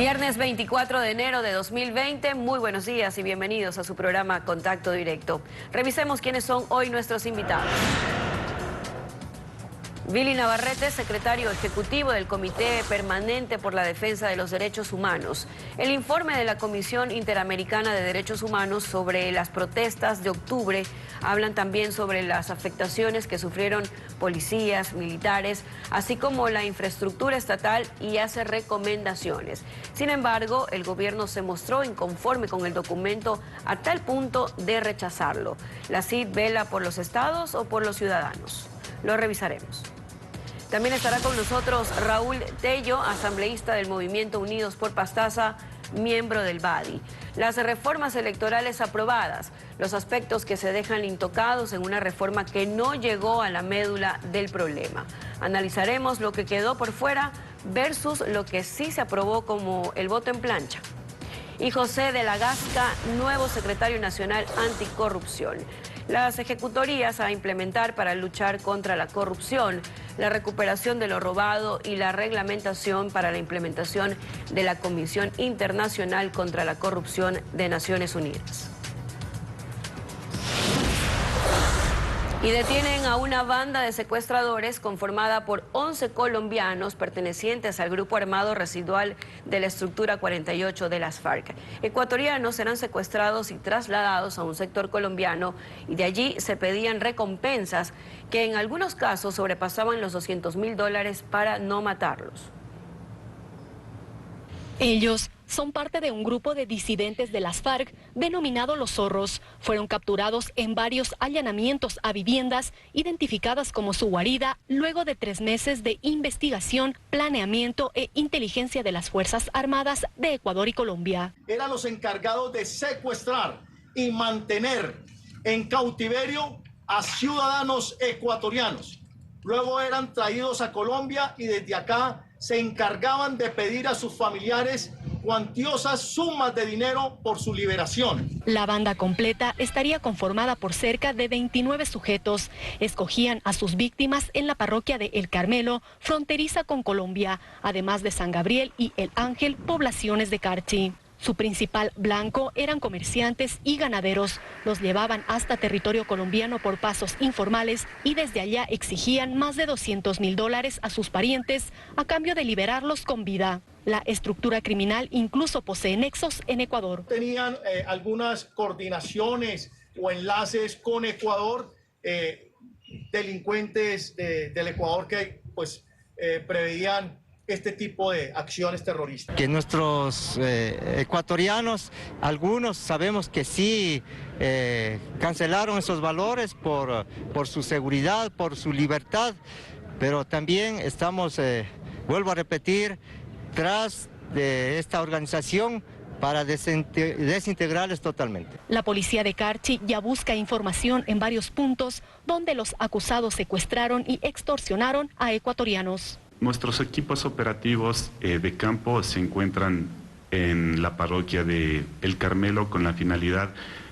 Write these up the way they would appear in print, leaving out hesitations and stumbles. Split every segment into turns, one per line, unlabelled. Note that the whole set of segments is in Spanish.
Viernes 24 de enero de 2020, muy buenos días y bienvenidos a su programa Contacto Directo. Revisemos quiénes son hoy nuestros invitados. Willy Navarrete, secretario ejecutivo del Comité Permanente por la Defensa de los Derechos Humanos. El informe de la Comisión Interamericana de Derechos Humanos sobre las protestas de octubre hablan también sobre las afectaciones que sufrieron policías, militares, así como la infraestructura estatal y hace recomendaciones. Sin embargo, el gobierno se mostró inconforme con el documento a tal punto de rechazarlo. ¿La CID vela por los estados o por los ciudadanos? Lo revisaremos. También estará con nosotros Raúl Tello, asambleísta del Movimiento Unidos por Pastaza, miembro del BADI. Las reformas electorales aprobadas, los aspectos que se dejan intocados en una reforma que no llegó a la médula del problema. Analizaremos lo que quedó por fuera versus lo que sí se aprobó como el voto en plancha. Y José de la Gasca, nuevo secretario nacional anticorrupción. Las ejecutorías a implementar para luchar contra la corrupción, la recuperación de lo robado y la reglamentación para la implementación de la Comisión Internacional contra la Corrupción de Naciones Unidas. Y detienen a una banda de secuestradores conformada por 11 colombianos pertenecientes al grupo armado residual de la estructura 48 de las FARC. Ecuatorianos serán secuestrados y trasladados a un sector colombiano y de allí se pedían recompensas que en algunos casos sobrepasaban los $200.000 para no matarlos.
Ellos son parte de un grupo de disidentes de las FARC denominado Los Zorros. Fueron capturados en varios allanamientos a viviendas identificadas como su guarida luego de 3 meses de investigación, planeamiento e inteligencia de las Fuerzas Armadas de Ecuador y Colombia.
Eran los encargados de secuestrar y mantener en cautiverio a ciudadanos ecuatorianos. Luego eran traídos a Colombia y desde acá se encargaban de pedir a sus familiares cuantiosas sumas de dinero por su liberación.
La banda completa estaría conformada por cerca de 29 sujetos. Escogían a sus víctimas en la parroquia de El Carmelo, fronteriza con Colombia, además de San Gabriel y El Ángel, poblaciones de Carchi. Su principal blanco eran comerciantes y ganaderos. Los llevaban hasta territorio colombiano por pasos informales y desde allá exigían más de $200.000 a sus parientes a cambio de liberarlos con vida. La estructura criminal incluso posee nexos en Ecuador.
Tenían algunas coordinaciones o enlaces con Ecuador, delincuentes del Ecuador que preveían este tipo de acciones terroristas.
Que nuestros ecuatorianos, algunos sabemos que sí cancelaron esos valores por su seguridad, por su libertad, pero también estamos, vuelvo a repetir, tras de esta organización para desintegrarles totalmente.
La policía de Carchi ya busca información en varios puntos donde los acusados secuestraron y extorsionaron a ecuatorianos.
Nuestros equipos operativos de campo se encuentran en la parroquia de El Carmelo con la finalidad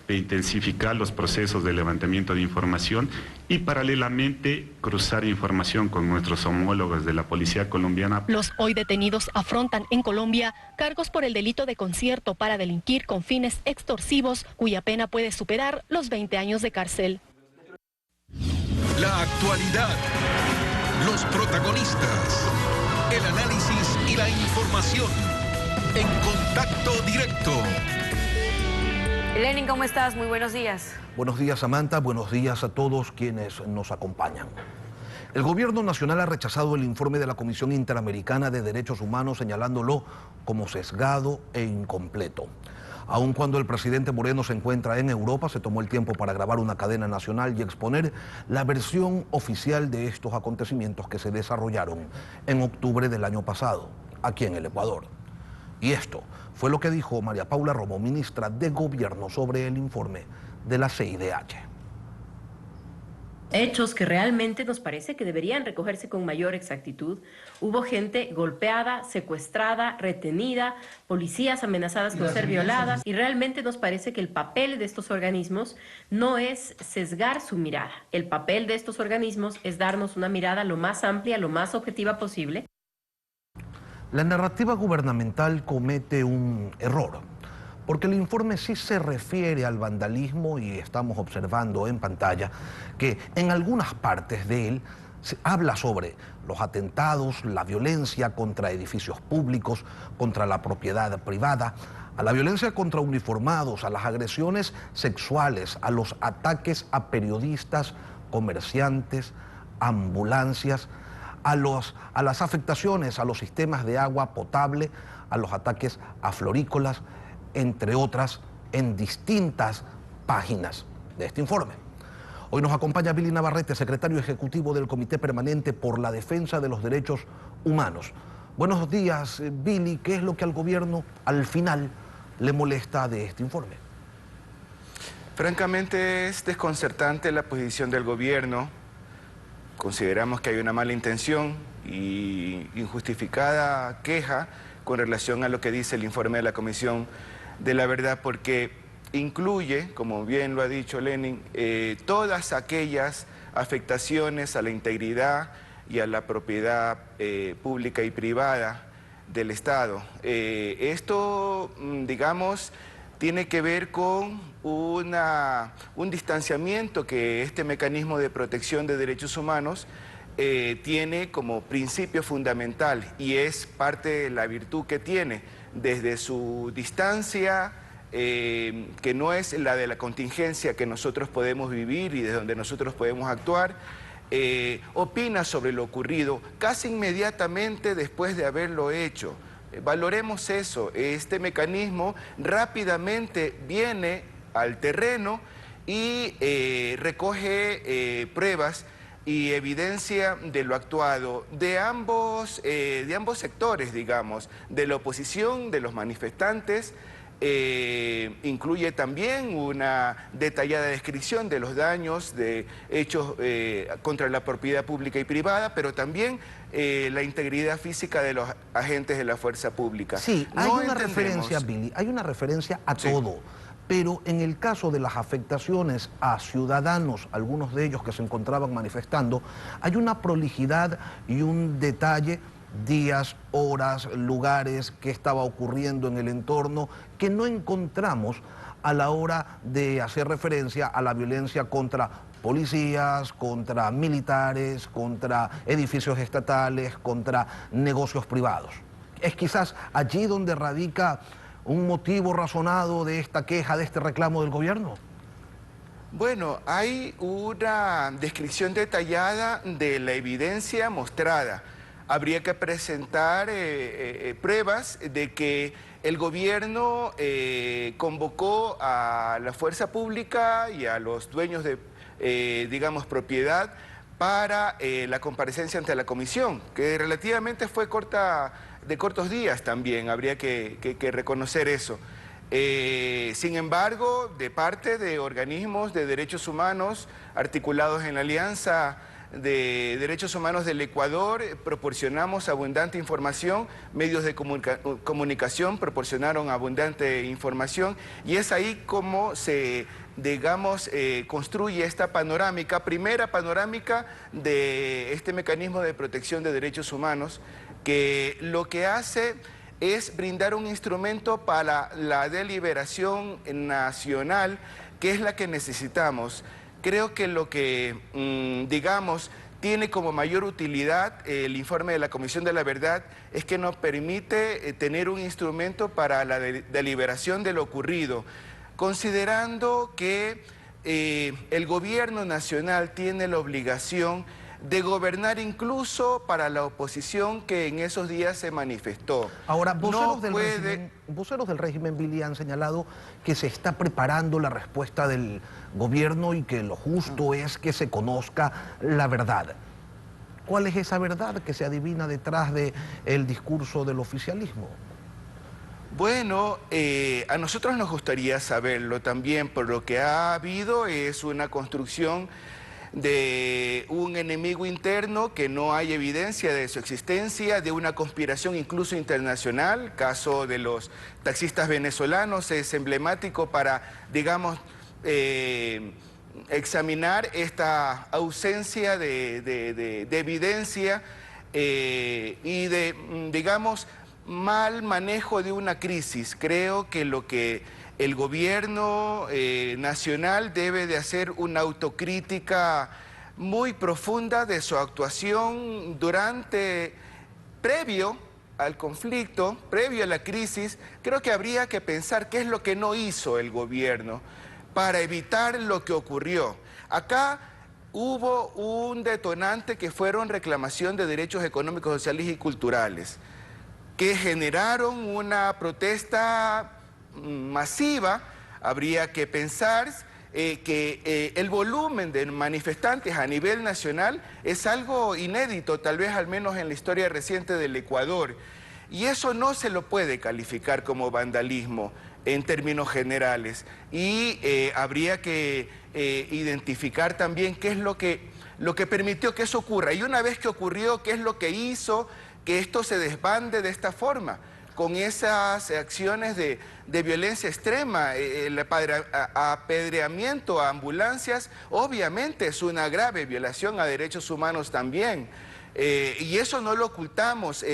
de intensificar los procesos de levantamiento de información y paralelamente cruzar información con nuestros homólogos de la policía colombiana.
Los hoy detenidos afrontan en Colombia cargos por el delito de concierto para delinquir con fines extorsivos, cuya pena puede superar los 20 años de cárcel.
La actualidad, los protagonistas, el análisis y la información en Contacto Directo.
Lenin, ¿cómo estás? Muy buenos días.
Buenos días, Samantha. Buenos días a todos quienes nos acompañan. El gobierno nacional ha rechazado el informe de la Comisión Interamericana de Derechos Humanos, señalándolo como sesgado e incompleto. Aun cuando el presidente Moreno se encuentra en Europa, se tomó el tiempo para grabar una cadena nacional y exponer la versión oficial de estos acontecimientos que se desarrollaron en octubre del año pasado, aquí en el Ecuador. Y esto fue lo que dijo María Paula Romo, ministra de Gobierno, sobre el informe de la CIDH.
Hechos que realmente nos parece que deberían recogerse con mayor exactitud. Hubo gente golpeada, secuestrada, retenida, policías amenazadas con ser violadas, y realmente nos parece que el papel de estos organismos no es sesgar su mirada. El papel de estos organismos es darnos una mirada lo más amplia, lo más objetiva posible.
La narrativa gubernamental comete un error, porque el informe sí se refiere al vandalismo y estamos observando en pantalla que en algunas partes de él se habla sobre los atentados, la violencia contra edificios públicos, contra la propiedad privada, a la violencia contra uniformados, a las agresiones sexuales, a los ataques a periodistas, comerciantes, ambulancias, a las afectaciones a los sistemas de agua potable, a los ataques a florícolas, entre otras, en distintas páginas de este informe. Hoy nos acompaña Billy Navarrete, secretario ejecutivo del Comité Permanente por la Defensa de los Derechos Humanos. Buenos días, Billy. ¿Qué es lo que al gobierno, al final, le molesta de este informe?
Francamente, es desconcertante la posición del gobierno. Consideramos que hay una mala intención y injustificada queja con relación a lo que dice el informe de la Comisión de la Verdad, porque incluye, como bien lo ha dicho Lenin, todas aquellas afectaciones a la integridad y a la propiedad pública y privada del Estado. Esto, digamos, tiene que ver con un distanciamiento que este mecanismo de protección de derechos humanos tiene como principio fundamental, y es parte de la virtud que tiene desde su distancia, que no es la de la contingencia que nosotros podemos vivir y desde donde nosotros podemos actuar. Opina sobre lo ocurrido casi inmediatamente después de haberlo hecho. Valoremos eso. Este mecanismo rápidamente viene al terreno y recoge pruebas y evidencia de lo actuado de ambos sectores, digamos, de la oposición, de los manifestantes. Incluye también una detallada descripción de los daños de hechos contra la propiedad pública y privada, pero también la integridad física de los agentes de la fuerza pública.
Sí, hay una referencia, Billy, hay una referencia a todo, pero en el caso de las afectaciones a ciudadanos, algunos de ellos que se encontraban manifestando, hay una prolijidad y un detalle, días, horas, lugares, qué estaba ocurriendo en el entorno, que no encontramos a la hora de hacer referencia a la violencia contra policías, contra militares, contra edificios estatales, contra negocios privados. Es quizás allí donde radica un motivo razonado de esta queja, de este reclamo del gobierno.
Bueno, hay una descripción detallada de la evidencia mostrada. Habría que presentar pruebas de que el gobierno convocó a la fuerza pública y a los dueños de, digamos, propiedad para la comparecencia ante la comisión, que relativamente fue de cortos días también, habría que reconocer eso. Sin embargo, de parte de organismos de derechos humanos articulados en la Alianza de Derechos Humanos del Ecuador, proporcionamos abundante información, medios de comunicación proporcionaron abundante información, y es ahí como se, digamos, construye esta panorámica, primera panorámica de este mecanismo de protección de derechos humanos, que lo que hace es brindar un instrumento para la deliberación nacional, que es la que necesitamos. Creo que lo que, digamos, tiene como mayor utilidad el informe de la Comisión de la Verdad es que nos permite tener un instrumento para la deliberación de lo ocurrido, considerando que el gobierno nacional tiene la obligación de gobernar incluso para la oposición que en esos días se manifestó.
Ahora, voceros del régimen, Billy, han señalado que se está preparando la respuesta del gobierno y que lo justo es que se conozca la verdad. ¿Cuál es esa verdad que se adivina detrás del discurso del oficialismo?
Bueno, a nosotros nos gustaría saberlo también, por lo que ha habido es una construcción de un enemigo interno que no hay evidencia de su existencia, de una conspiración incluso internacional. Caso de los taxistas venezolanos es emblemático para, digamos, examinar esta ausencia de evidencia y de, digamos, mal manejo de una crisis. Creo que lo que el gobierno nacional debe de hacer una autocrítica muy profunda de su actuación previo al conflicto, previo a la crisis. Creo que habría que pensar qué es lo que no hizo el gobierno para evitar lo que ocurrió. Acá hubo un detonante que fueron reclamación de derechos económicos, sociales y culturales, que generaron una protesta masiva. Habría que pensar que el volumen de manifestantes a nivel nacional es algo inédito, tal vez al menos en la historia reciente del Ecuador. Y eso no se lo puede calificar como vandalismo en términos generales. Y habría que identificar también qué es lo que permitió que eso ocurra. Y una vez que ocurrió, qué es lo que hizo que esto se desbande de esta forma, con esas acciones de violencia extrema. El apedreamiento a ambulancias obviamente es una grave violación a derechos humanos también, y eso no lo ocultamos.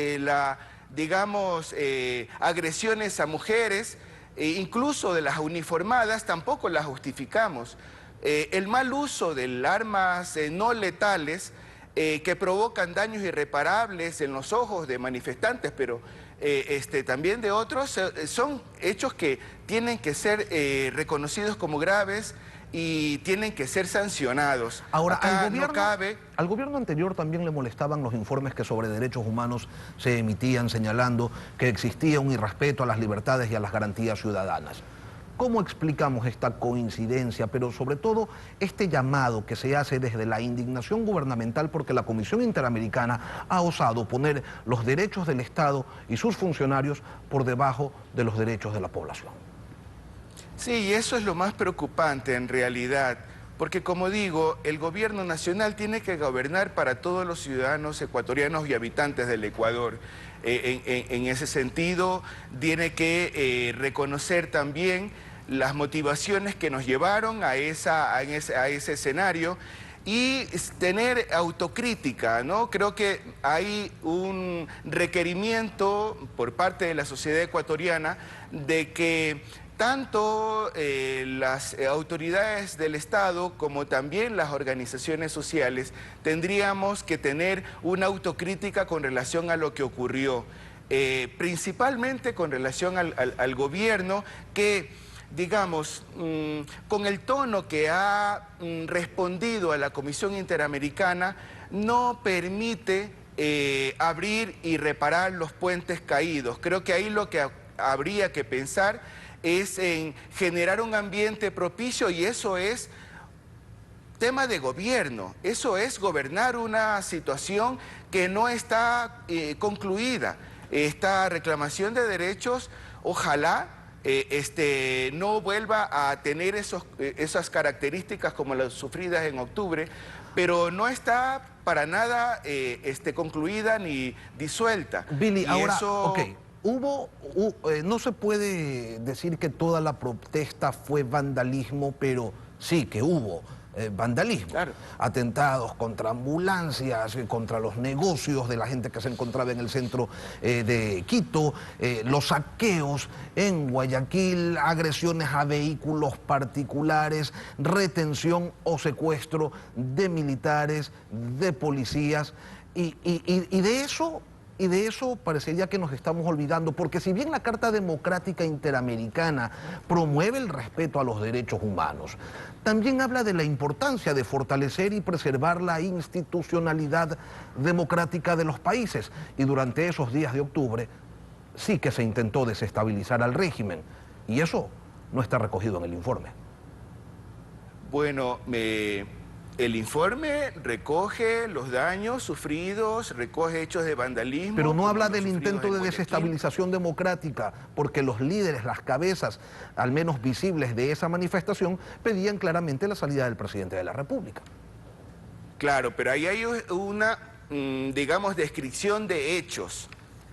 Agresiones a mujeres, incluso de las uniformadas, tampoco las justificamos. El mal uso de armas no letales que provocan daños irreparables en los ojos de manifestantes, pero también de otros, son hechos que tienen que ser reconocidos como graves y tienen que ser sancionados.
Ahora,
al
gobierno anterior también le molestaban los informes que sobre derechos humanos se emitían señalando que existía un irrespeto a las libertades y a las garantías ciudadanas. ¿Cómo explicamos esta coincidencia, pero sobre todo este llamado que se hace desde la indignación gubernamental porque la Comisión Interamericana ha osado poner los derechos del Estado y sus funcionarios por debajo de los derechos de la población?
Sí, y eso es lo más preocupante en realidad, porque como digo, el gobierno nacional tiene que gobernar para todos los ciudadanos ecuatorianos y habitantes del Ecuador. En ese sentido, tiene que reconocer también las motivaciones que nos llevaron a ese escenario y tener autocrítica, ¿no? Creo que hay un requerimiento por parte de la sociedad ecuatoriana de que tanto las autoridades del Estado como también las organizaciones sociales tendríamos que tener una autocrítica con relación a lo que ocurrió, principalmente con relación al gobierno que, digamos, con el tono que ha respondido a la Comisión Interamericana, no permite abrir y reparar los puentes caídos. Creo que ahí lo que habría que pensar es en generar un ambiente propicio, y eso es tema de gobierno, eso es gobernar una situación que no está concluida. Esta reclamación de derechos, ojalá no vuelva a tener esas características como las sufridas en octubre, pero no está para nada concluida ni disuelta.
Billy,
y
ahora,
eso...
okay. No se puede decir que toda la protesta fue vandalismo, pero sí que hubo vandalismo.
Claro.
Atentados contra ambulancias, contra los negocios de la gente que se encontraba en el centro de Quito, los saqueos en Guayaquil, agresiones a vehículos particulares, retención o secuestro de militares, de policías, y de eso parecería que nos estamos olvidando, porque si bien la Carta Democrática Interamericana promueve el respeto a los derechos humanos, también habla de la importancia de fortalecer y preservar la institucionalidad democrática de los países. Y durante esos días de octubre sí que se intentó desestabilizar al régimen, y eso no está recogido en el informe.
Bueno, el informe recoge los daños sufridos, recoge hechos de vandalismo.
Pero no habla del intento de desestabilización democrática, porque los líderes, las cabezas, al menos visibles de esa manifestación, pedían claramente la salida del presidente de la República.
Claro, pero ahí hay una, digamos, descripción de hechos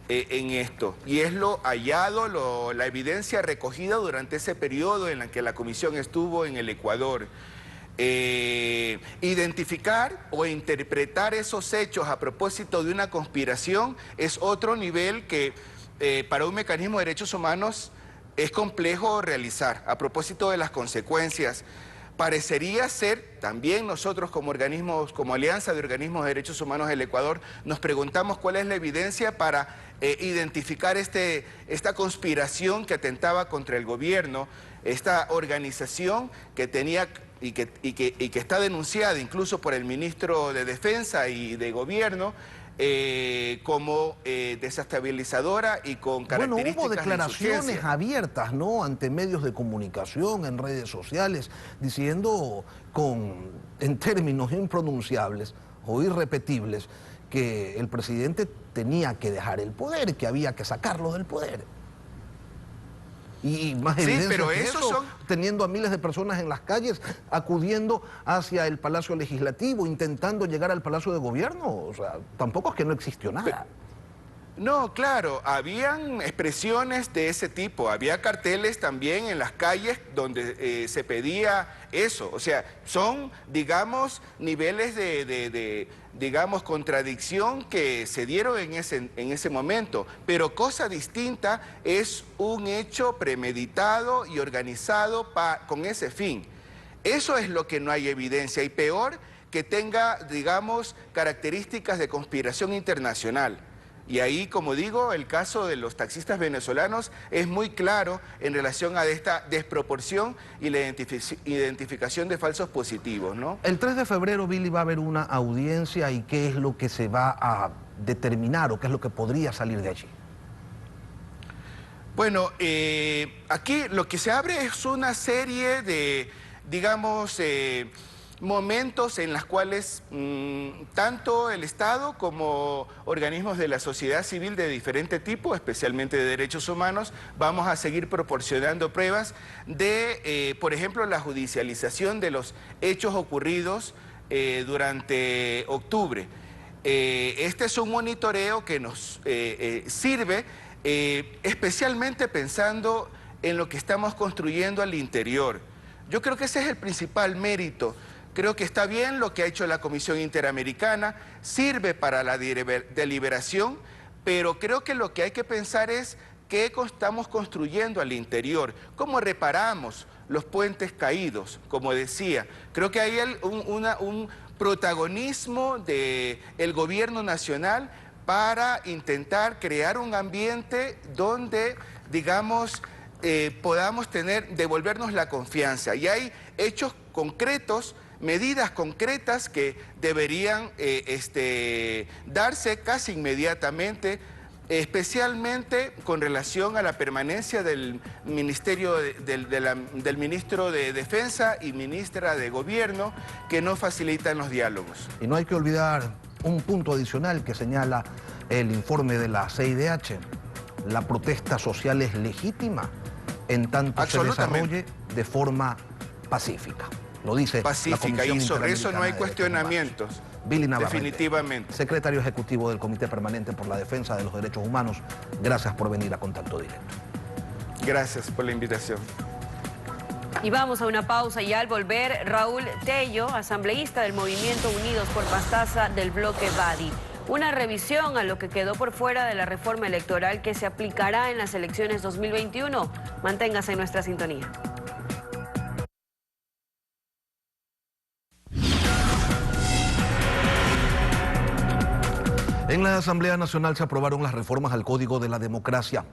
en esto. Y es lo hallado, la evidencia recogida durante ese periodo en el que la comisión estuvo en el Ecuador. Identificar o interpretar esos hechos a propósito de una conspiración es otro nivel que para un mecanismo de derechos humanos es complejo realizar. A propósito de las consecuencias, parecería ser, también nosotros como organismos, como Alianza de Organismos de Derechos Humanos del Ecuador, nos preguntamos cuál es la evidencia para identificar esta conspiración que atentaba contra el gobierno, esta organización que tenía y que está denunciada incluso por el ministro de Defensa y de Gobierno, como desestabilizadora y con características
hubo declaraciones
de insurgencia
abiertas, ¿no?, ante medios de comunicación, en redes sociales, diciendo en términos impronunciables o irrepetibles que el presidente tenía que dejar el poder, que había que sacarlo del poder. Y más evidencia
pero
que
esos
eso,
son...
teniendo a miles de personas en las calles, acudiendo hacia el Palacio Legislativo, intentando llegar al Palacio de Gobierno. O sea, tampoco es que no existió nada.
No, claro, habían expresiones de ese tipo, había carteles también en las calles donde se pedía eso, o sea, son, digamos, niveles digamos, contradicción que se dieron en ese momento, pero cosa distinta es un hecho premeditado y organizado con ese fin. Eso es lo que no hay evidencia, y peor que tenga, digamos, características de conspiración internacional. Y ahí, como digo, el caso de los taxistas venezolanos es muy claro en relación a esta desproporción y la identificación de falsos positivos, ¿no?
El 3 de febrero, Billy, va a haber una audiencia, y ¿qué es lo que se va a determinar o qué es lo que podría salir de allí?
Bueno, aquí lo que se abre es una serie de, digamos, momentos en los cuales tanto el Estado como organismos de la sociedad civil de diferente tipo, especialmente de derechos humanos, vamos a seguir proporcionando pruebas de, por ejemplo, la judicialización de los hechos ocurridos durante octubre. Este es un monitoreo que nos sirve especialmente pensando en lo que estamos construyendo al interior. Yo creo que ese es el principal mérito. Creo que está bien lo que ha hecho la Comisión Interamericana, sirve para la deliberación, pero creo que lo que hay que pensar es qué estamos construyendo al interior, cómo reparamos los puentes caídos, como decía. Creo que hay un protagonismo del gobierno nacional para intentar crear un ambiente donde, digamos, podamos devolvernos la confianza. Y hay hechos concretos, medidas concretas que deberían darse casi inmediatamente, especialmente con relación a la permanencia del ministerio del ministro de Defensa y ministra de Gobierno, que no facilitan los diálogos.
Y no hay que olvidar un punto adicional que señala el informe de la CIDH. La protesta social es legítima en tanto se desarrolle de forma pacífica. Lo dice la Comisión
y sobre eso no hay
Interamericana de
cuestionamientos.
Billy Navarrete,
definitivamente.
Secretario Ejecutivo del Comité Permanente por la Defensa de los Derechos Humanos, gracias por venir a Contacto Directo.
Gracias por la invitación.
Y vamos a una pausa, y al volver, Raúl Tello, asambleísta del Movimiento Unidos por Pastaza del bloque Badi. Una revisión a lo que quedó por fuera de la reforma electoral que se aplicará en las elecciones 2021. Manténgase en nuestra sintonía.
En la Asamblea Nacional se aprobaron las reformas al Código de la Democracia.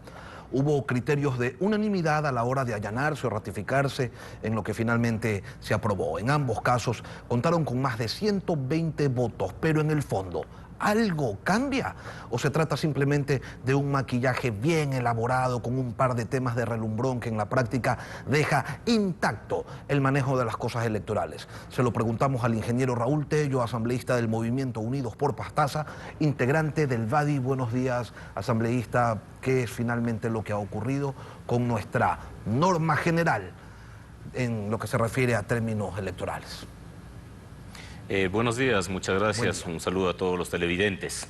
Hubo criterios de unanimidad a la hora de allanarse o ratificarse en lo que finalmente se aprobó. En ambos casos contaron con más de 120 votos, pero en el fondo, ¿algo cambia? ¿O se trata simplemente de un maquillaje bien elaborado con un par de temas de relumbrón que en la práctica deja intacto el manejo de las cosas electorales? Se lo preguntamos al ingeniero Raúl Tello, asambleísta del Movimiento Unidos por Pastaza, integrante del Badi. Buenos días, asambleísta. ¿Qué es finalmente lo que ha ocurrido con nuestra norma general en lo que se refiere a términos electorales?
Buenos días, muchas gracias. Un saludo a todos los televidentes.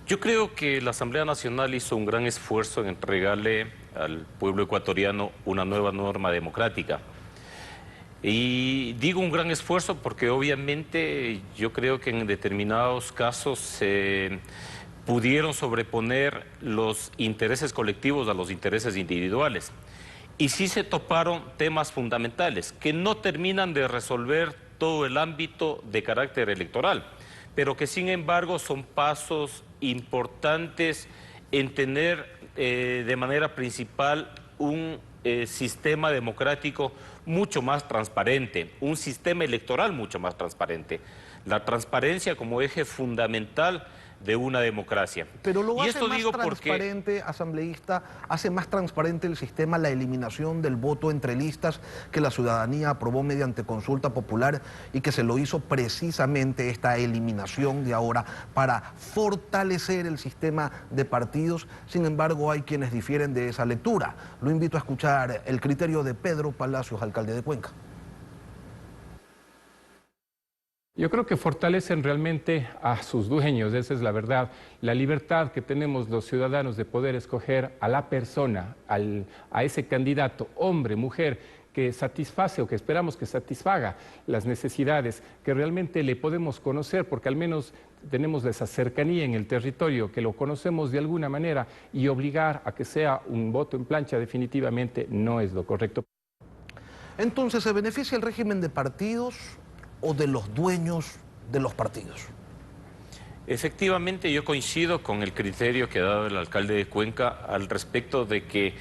Yo creo que la Asamblea Nacional hizo un gran esfuerzo en entregarle al pueblo ecuatoriano una nueva norma democrática. Y digo un gran esfuerzo porque obviamente yo creo que en determinados casos pudieron sobreponer los intereses colectivos a los intereses individuales. Y sí se toparon temas fundamentales que no terminan de resolver todo el ámbito de carácter electoral, pero que sin embargo son pasos importantes en tener de manera principal un sistema democrático mucho más transparente, un sistema electoral mucho más transparente. La transparencia como eje fundamental de una democracia.
Pero lo hace
esto
más
digo
transparente, asambleísta, hace más transparente el sistema la eliminación del voto entre listas que la ciudadanía aprobó mediante consulta popular y que se lo hizo precisamente esta eliminación de ahora para fortalecer el sistema de partidos. Sin embargo, hay quienes difieren de esa lectura. Lo invito a escuchar el criterio de Pedro Palacios, alcalde de Cuenca.
Yo creo que fortalecen realmente a sus dueños, esa es la verdad. La libertad que tenemos los ciudadanos de poder escoger a la persona, a ese candidato, hombre, mujer, que satisface o que esperamos que satisfaga las necesidades, que realmente le podemos conocer, porque al menos tenemos esa cercanía en el territorio, que lo conocemos de alguna manera, y obligar a que sea un voto en plancha definitivamente no es lo correcto.
Entonces, ¿se beneficia el régimen de partidos o de los dueños de los partidos?
Efectivamente, yo coincido con el criterio que ha dado el alcalde de Cuenca al respecto de que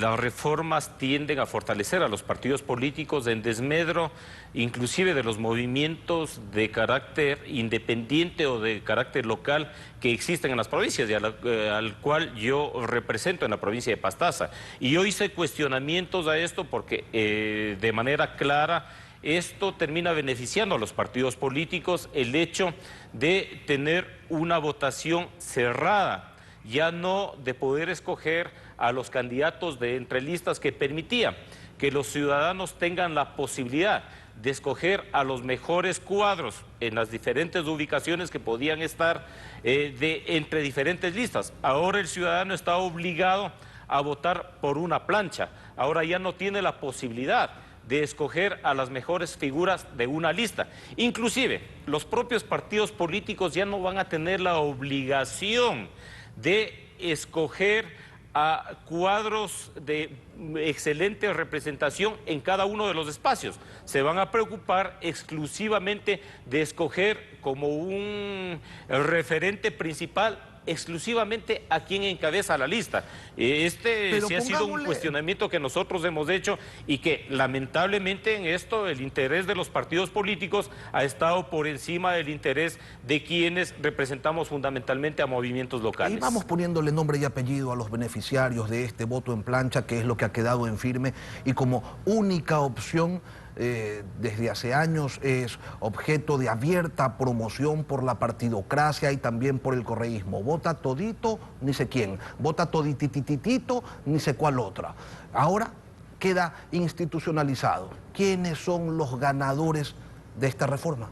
las reformas tienden a fortalecer a los partidos políticos en desmedro inclusive de los movimientos de carácter independiente o de carácter local que existen en las provincias y al cual yo represento en la provincia de Pastaza. Y yo hice cuestionamientos a esto porque de manera clara esto termina beneficiando a los partidos políticos, el hecho de tener una votación cerrada, ya no de poder escoger a los candidatos de entre listas, que permitía que los ciudadanos tengan la posibilidad de escoger a los mejores cuadros en las diferentes ubicaciones que podían estar entre diferentes listas. Ahora el ciudadano está obligado a votar por una plancha, ahora ya no tiene la posibilidad de escoger a las mejores figuras de una lista. Inclusive, los propios partidos políticos ya no van a tener la obligación de escoger a cuadros de excelente representación en cada uno de los espacios. Se van a preocupar exclusivamente de escoger como un referente principal exclusivamente a quien encabeza la lista. Pero sí ha sido un cuestionamiento que nosotros hemos hecho y que lamentablemente en esto el interés de los partidos políticos ha estado por encima del interés de quienes representamos fundamentalmente a movimientos locales.
Y vamos poniéndole nombre y apellido a los beneficiarios de este voto en plancha, que es lo que ha quedado en firme y como única opción desde hace años es objeto de abierta promoción por la partidocracia y también por el correísmo. Vota todito, ni sé quién. Vota toditititito, ni sé cuál otra. Ahora queda institucionalizado. ¿Quiénes son los ganadores de esta reforma?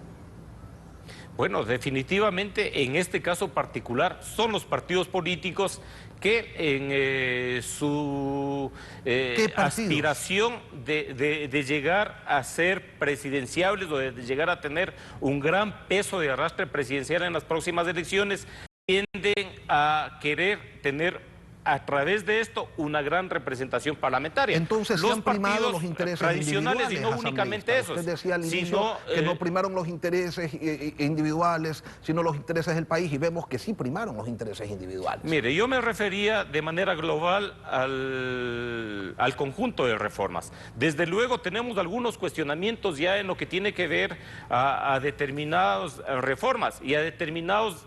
Bueno, definitivamente en este caso particular son los partidos políticos que en su aspiración de llegar a ser presidenciables o de llegar a tener un gran peso de arrastre presidencial en las próximas elecciones, tienden a querer tener a través de esto una gran representación parlamentaria.
Entonces,
los
han primado
partidos
los intereses
tradicionales y no únicamente esos.
Usted decía al inicio que no primaron los intereses individuales, sino los intereses del país, y vemos que sí primaron los intereses individuales.
Mire, yo me refería de manera global al conjunto de reformas. Desde luego tenemos algunos cuestionamientos ya en lo que tiene que ver a determinadas reformas y a determinados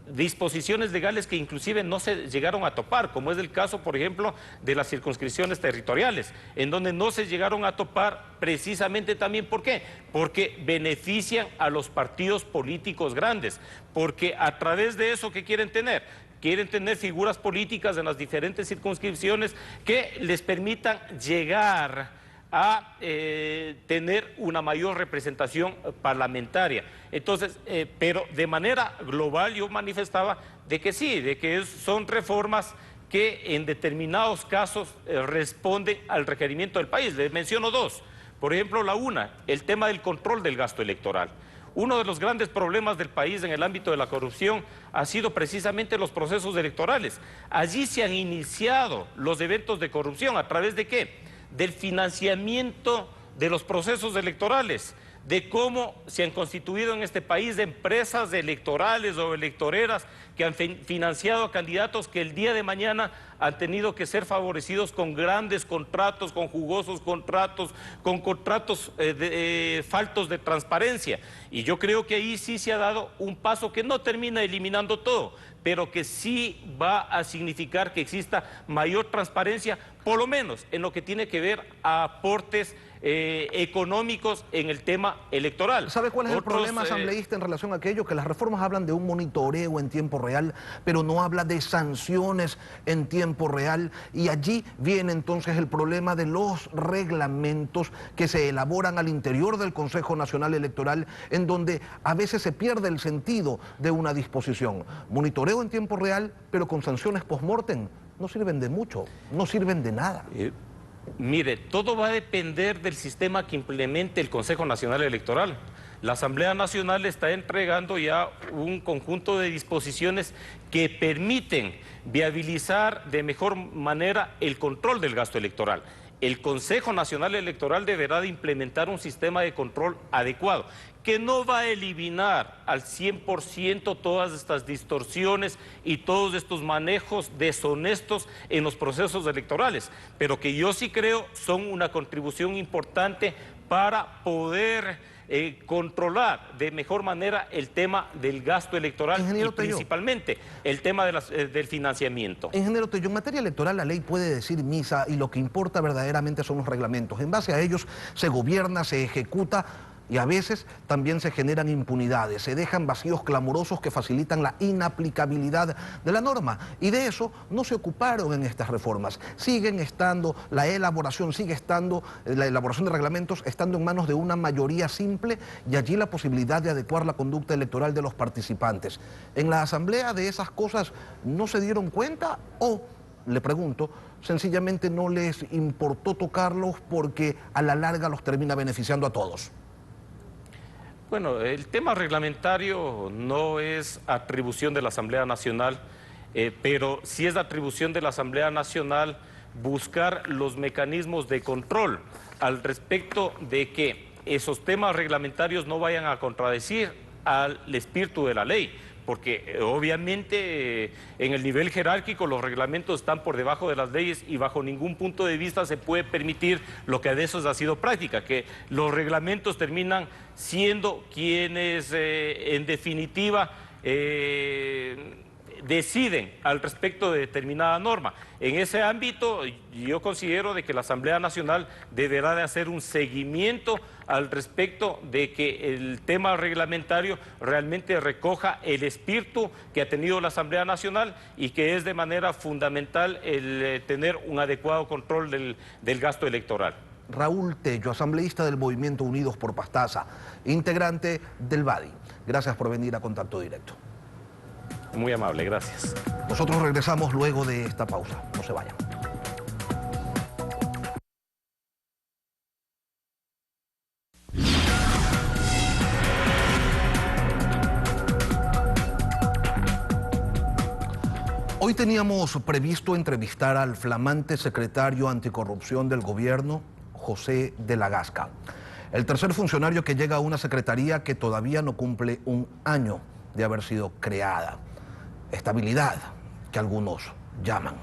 disposiciones legales que inclusive no se llegaron a topar, como es el caso, por ejemplo, de las circunscripciones territoriales, en donde no se llegaron a topar precisamente también, ¿por qué? Porque benefician a los partidos políticos grandes, porque a través de eso, ¿qué quieren tener? Quieren tener figuras políticas en las diferentes circunscripciones que les permitan llegar a tener una mayor representación parlamentaria. Entonces, pero de manera global yo manifestaba de que sí, de que son reformas que en determinados casos responden al requerimiento del país. Les menciono dos. Por ejemplo, el tema del control del gasto electoral. Uno de los grandes problemas del país en el ámbito de la corrupción ha sido precisamente los procesos electorales. Allí se han iniciado los eventos de corrupción. ¿A través de qué? Del financiamiento de los procesos electorales, de cómo se han constituido en este país empresas electorales o electoreras que han financiado a candidatos que el día de mañana han tenido que ser favorecidos con grandes contratos, con jugosos contratos, con contratos faltos de transparencia. Y yo creo que ahí sí se ha dado un paso que no termina eliminando todo, pero que sí va a significar que exista mayor transparencia, por lo menos en lo que tiene que ver a aportes económicos en el tema electoral.
¿Sabe cuál es el problema, asambleísta, en relación a aquello? Que las reformas hablan de un monitoreo en tiempo real, pero no habla de sanciones en tiempo real, y allí viene entonces el problema de los reglamentos que se elaboran al interior del Consejo Nacional Electoral, en donde a veces se pierde el sentido de una disposición. Monitoreo en tiempo real, pero con sanciones post-mortem, no sirven de mucho, no sirven de nada.
Mire, todo va a depender del sistema que implemente el Consejo Nacional Electoral. La Asamblea Nacional está entregando ya un conjunto de disposiciones que permiten viabilizar de mejor manera el control del gasto electoral. El Consejo Nacional Electoral deberá de implementar un sistema de control adecuado, que no va a eliminar al 100% todas estas distorsiones y todos estos manejos deshonestos en los procesos electorales, pero que yo sí creo son una contribución importante para poder controlar de mejor manera el tema del gasto electoral y principalmente el tema de del financiamiento.
Ingeniero Tello, en materia electoral la ley puede decir misa y lo que importa verdaderamente son los reglamentos. En base a ellos se gobierna, se ejecuta, y a veces también se generan impunidades, se dejan vacíos clamorosos que facilitan la inaplicabilidad de la norma, y de eso no se ocuparon en estas reformas. Siguen estando, la elaboración de reglamentos estando en manos de una mayoría simple, y allí la posibilidad de adecuar la conducta electoral de los participantes. ¿En la Asamblea de esas cosas no se dieron cuenta o, le pregunto, sencillamente no les importó tocarlos porque a la larga los termina beneficiando a todos?
Bueno, el tema reglamentario no es atribución de la Asamblea Nacional, pero sí es atribución de la Asamblea Nacional buscar los mecanismos de control al respecto de que esos temas reglamentarios no vayan a contradecir al espíritu de la ley, porque obviamente en el nivel jerárquico los reglamentos están por debajo de las leyes y bajo ningún punto de vista se puede permitir lo que a veces ha sido práctica, que los reglamentos terminan siendo quienes en definitiva deciden al respecto de determinada norma. En ese ámbito yo considero de que la Asamblea Nacional deberá de hacer un seguimiento al respecto de que el tema reglamentario realmente recoja el espíritu que ha tenido la Asamblea Nacional y que es de manera fundamental el tener un adecuado control del gasto electoral.
Raúl Tello, asambleísta del Movimiento Unidos por Pastaza, integrante del BADI. Gracias por venir a Contacto Directo.
Muy amable, gracias.
Nosotros regresamos luego de esta pausa. No se vayan. Hoy teníamos previsto entrevistar al flamante secretario anticorrupción del gobierno, José de la Gasca, el tercer funcionario que llega a una secretaría que todavía no cumple un año de haber sido creada. Estabilidad, que algunos llaman.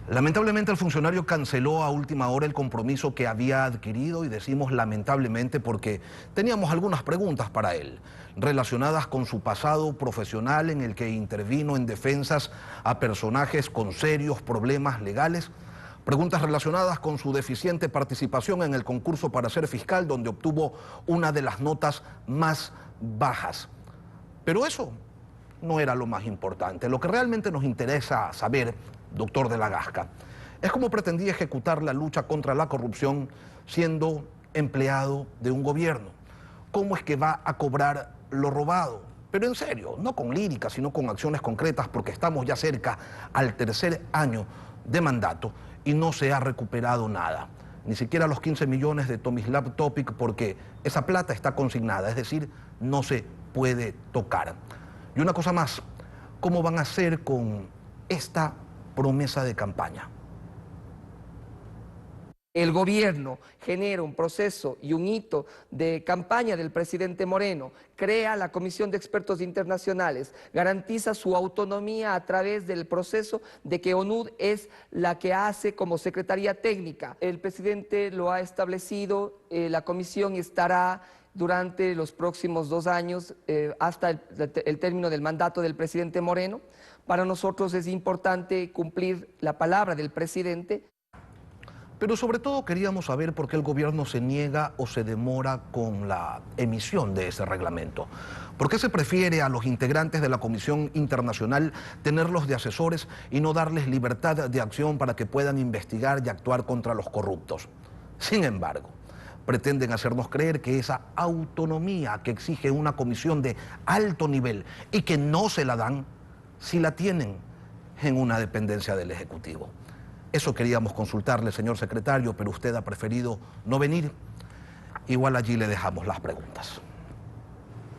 Lamentablemente el funcionario canceló a última hora el compromiso que había adquirido, y decimos lamentablemente porque teníamos algunas preguntas para él, relacionadas con su pasado profesional en el que intervino en defensas a personajes con serios problemas legales, preguntas relacionadas con su deficiente participación en el concurso para ser fiscal, donde obtuvo una de las notas más bajas. Pero eso no era lo más importante. Lo que realmente nos interesa saber, doctor de la Gasca, es cómo pretendía ejecutar la lucha contra la corrupción siendo empleado de un gobierno. ¿Cómo es que va a cobrar lo robado? Pero en serio, no con lírica, sino con acciones concretas, porque estamos ya cerca al tercer año de mandato y no se ha recuperado nada. ni siquiera los 15 millones de Tomislav Topic, porque esa plata está consignada, es decir, no se puede tocar. Y una cosa más, ¿cómo van a hacer con esta promesa de campaña?
El gobierno genera un proceso y un hito de campaña del presidente Moreno, crea la Comisión de Expertos Internacionales, garantiza su autonomía a través del proceso de que ONUD es la que hace como secretaría técnica. El presidente lo ha establecido, la comisión estará durante los próximos 2 años hasta el término del mandato del presidente Moreno. Para nosotros es importante cumplir la palabra del presidente.
Pero sobre todo queríamos saber por qué el gobierno se niega o se demora con la emisión de ese reglamento. ¿Por qué se prefiere a los integrantes de la Comisión Internacional tenerlos de asesores y no darles libertad de acción para que puedan investigar y actuar contra los corruptos? Sin embargo, pretenden hacernos creer que esa autonomía que exige una comisión de alto nivel y que no se la dan, si la tienen en una dependencia del Ejecutivo. Eso queríamos consultarle, señor secretario, pero usted ha preferido no venir. Igual allí le dejamos las preguntas.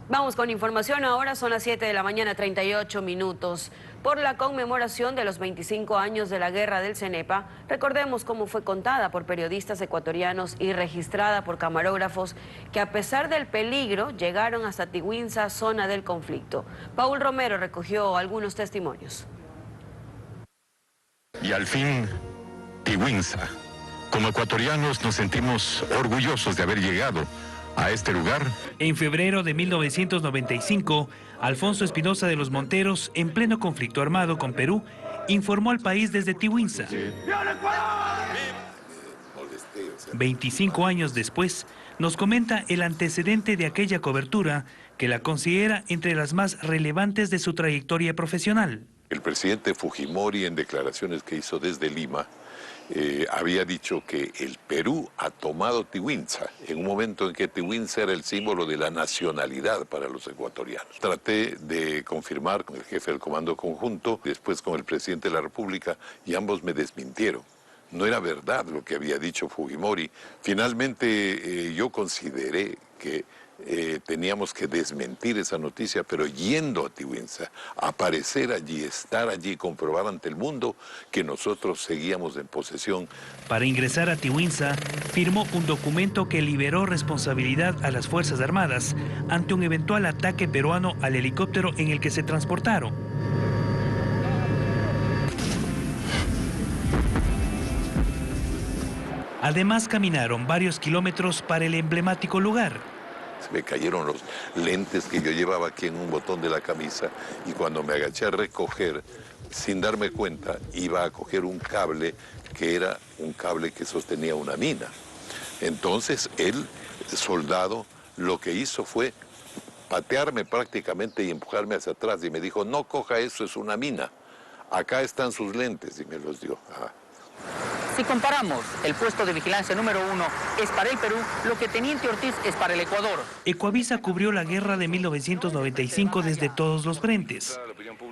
Vamos con información, ahora son las 7 de la mañana, 38 minutos. Por la conmemoración de los 25 años de la guerra del Cenepa, recordemos cómo fue contada por periodistas ecuatorianos y registrada por camarógrafos que a pesar del peligro llegaron hasta Tiwinsa, zona del conflicto. Paul Romero recogió algunos testimonios.
Y al fin, Tiwinsa. Como ecuatorianos nos sentimos orgullosos de haber llegado a este lugar.
En febrero de 1995, Alfonso Espinosa de los Monteros, en pleno conflicto armado con Perú, informó al país desde Tiwinsa. 25 años después, nos comenta el antecedente de aquella cobertura que la considera entre las más relevantes de su trayectoria profesional.
El presidente Fujimori, en declaraciones que hizo desde Lima, había dicho que el Perú ha tomado Tiwinsa, en un momento en que Tiwinsa era el símbolo de la nacionalidad para los ecuatorianos. Traté de confirmar con el jefe del Comando Conjunto, después con el presidente de la República, y ambos me desmintieron. No era verdad lo que había dicho Fujimori. Finalmente yo consideré que teníamos que desmentir esa noticia, pero yendo a Tiwinsa, aparecer allí, estar allí, comprobar ante el mundo que nosotros seguíamos en posesión.
Para ingresar a Tiwinsa, firmó un documento que liberó responsabilidad a las Fuerzas Armadas ante un eventual ataque peruano al helicóptero en el que se transportaron. Además, caminaron varios kilómetros para el emblemático lugar.
Se me cayeron los lentes que yo llevaba aquí en un botón de la camisa y cuando me agaché a recoger, sin darme cuenta, iba a coger un cable que era un cable que sostenía una mina. Entonces el soldado lo que hizo fue patearme prácticamente y empujarme hacia atrás y me dijo, no coja eso, es una mina. Acá están sus lentes y me los dio.
Si comparamos, el puesto de vigilancia número 1 es para el Perú lo que Teniente Ortiz es para el Ecuador.
Ecuavisa cubrió la guerra de 1995 desde todos los frentes.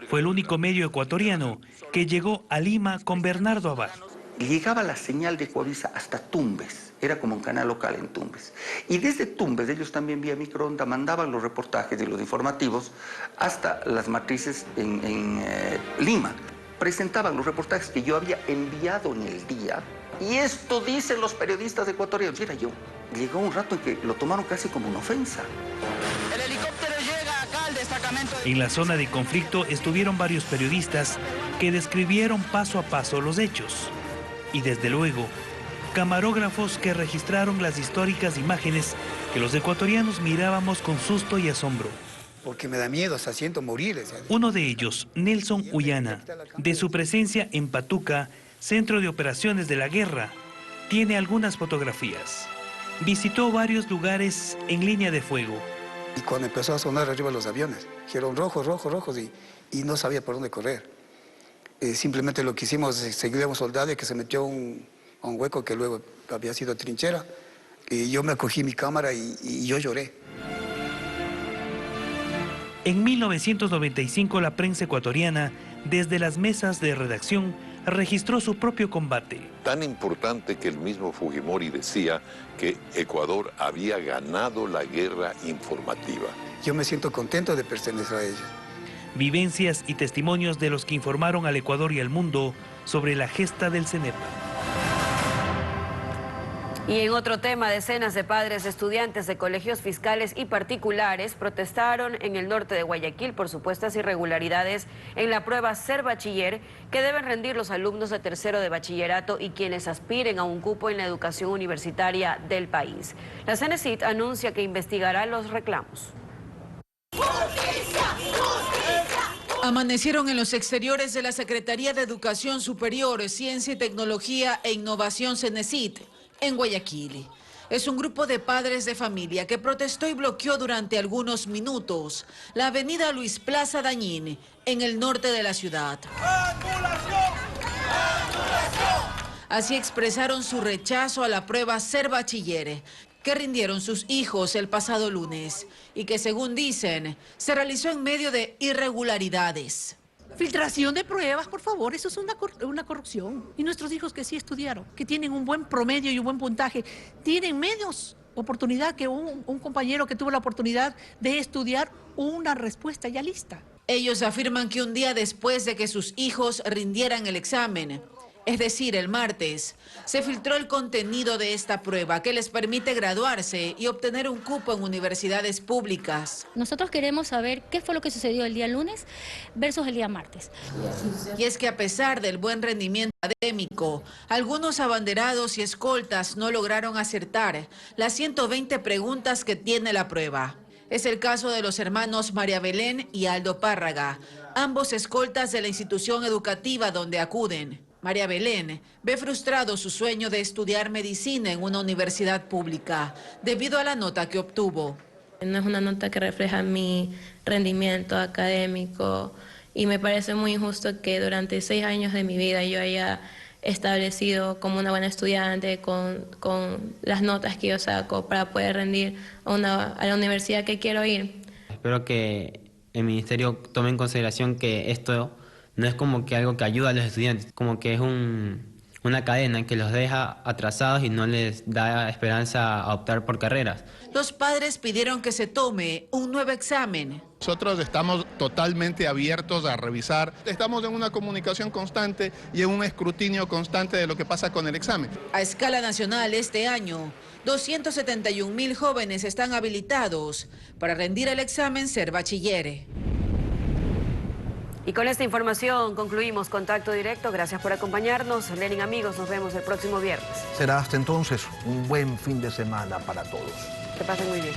Fue el único medio ecuatoriano que llegó a Lima con Bernardo Abad.
Llegaba la señal de Ecuavisa hasta Tumbes, era como un canal local en Tumbes. Y desde Tumbes, ellos también vía microonda mandaban los reportajes y los informativos hasta las matrices en Lima. Presentaban los reportajes que yo había enviado en el día. Y esto dicen los periodistas ecuatorianos. Y era yo. Llegó un rato en que lo tomaron casi como una ofensa.
El helicóptero llega acá al destacamento.
En la zona de conflicto estuvieron varios periodistas que describieron paso a paso los hechos. Y desde luego, camarógrafos que registraron las históricas imágenes que los ecuatorianos mirábamos con susto y asombro.
Porque me da miedo, hasta siento morir.
Uno de ellos, Nelson Ullana, de su presencia en Patuca, centro de operaciones de la guerra, tiene algunas fotografías. Visitó varios lugares en línea de fuego.
Y cuando empezó a sonar arriba los aviones, dijeron rojos, rojos, rojos, y no sabía por dónde correr. Simplemente lo que hicimos, seguir a un soldado que se metió a un hueco que luego había sido trinchera. Y yo me acogí mi cámara y yo lloré.
En 1995 la prensa ecuatoriana, desde las mesas de redacción, registró su propio combate.
Tan importante que el mismo Fujimori decía que Ecuador había ganado la guerra informativa.
Yo me siento contento de pertenecer a ella.
Vivencias y testimonios de los que informaron al Ecuador y al mundo sobre la gesta del CENEP.
Y en otro tema, decenas de padres, estudiantes de colegios fiscales y particulares protestaron en el norte de Guayaquil por supuestas irregularidades en la prueba Ser Bachiller que deben rendir los alumnos de tercero de bachillerato y quienes aspiren a un cupo en la educación universitaria del país. La CENESID anuncia que investigará los reclamos.
Amanecieron en los exteriores de la Secretaría de Educación Superior, Ciencia y Tecnología e Innovación CENESID, en Guayaquil. Es un grupo de padres de familia que protestó y bloqueó durante algunos minutos la avenida Luis Plaza Dañín, en el norte de la ciudad. Así expresaron su rechazo a la prueba Ser Bachiller, que rindieron sus hijos el pasado lunes y que, según dicen, se realizó en medio de irregularidades.
Filtración de pruebas, por favor, eso es una corrupción. Y nuestros hijos que sí estudiaron, que tienen un buen promedio y un buen puntaje, tienen menos oportunidad que un compañero que tuvo la oportunidad de estudiar una respuesta ya lista.
Ellos afirman que un día después de que sus hijos rindieran el examen, es decir, el martes, se filtró el contenido de esta prueba que les permite graduarse y obtener un cupo en universidades públicas.
Nosotros queremos saber qué fue lo que sucedió el día lunes versus el día martes.
Y es que a pesar del buen rendimiento académico, algunos abanderados y escoltas no lograron acertar las 120 preguntas que tiene la prueba. Es el caso de los hermanos María Belén y Aldo Párraga, ambos escoltas de la institución educativa donde acuden. María Belén ve frustrado su sueño de estudiar medicina en una universidad pública debido a la nota que obtuvo.
No es una nota que refleja mi rendimiento académico y me parece muy injusto que durante 6 años de mi vida yo haya establecido como una buena estudiante con las notas que yo saco para poder rendir a la universidad que quiero ir.
Espero que el ministerio tome en consideración que esto no es como que algo que ayuda a los estudiantes, como que es una cadena que los deja atrasados y no les da esperanza a optar por carreras.
Los padres pidieron que se tome un nuevo examen.
Nosotros estamos totalmente abiertos a revisar, estamos en una comunicación constante y en un escrutinio constante de lo que pasa con el examen.
A escala nacional este año, 271.000 jóvenes están habilitados para rendir el examen Ser Bachiller.
Y con esta información concluimos Contacto Directo. Gracias por acompañarnos. Lenin, amigos, nos vemos el próximo viernes.
Será hasta entonces un buen fin de semana para todos.
Que pasen muy bien.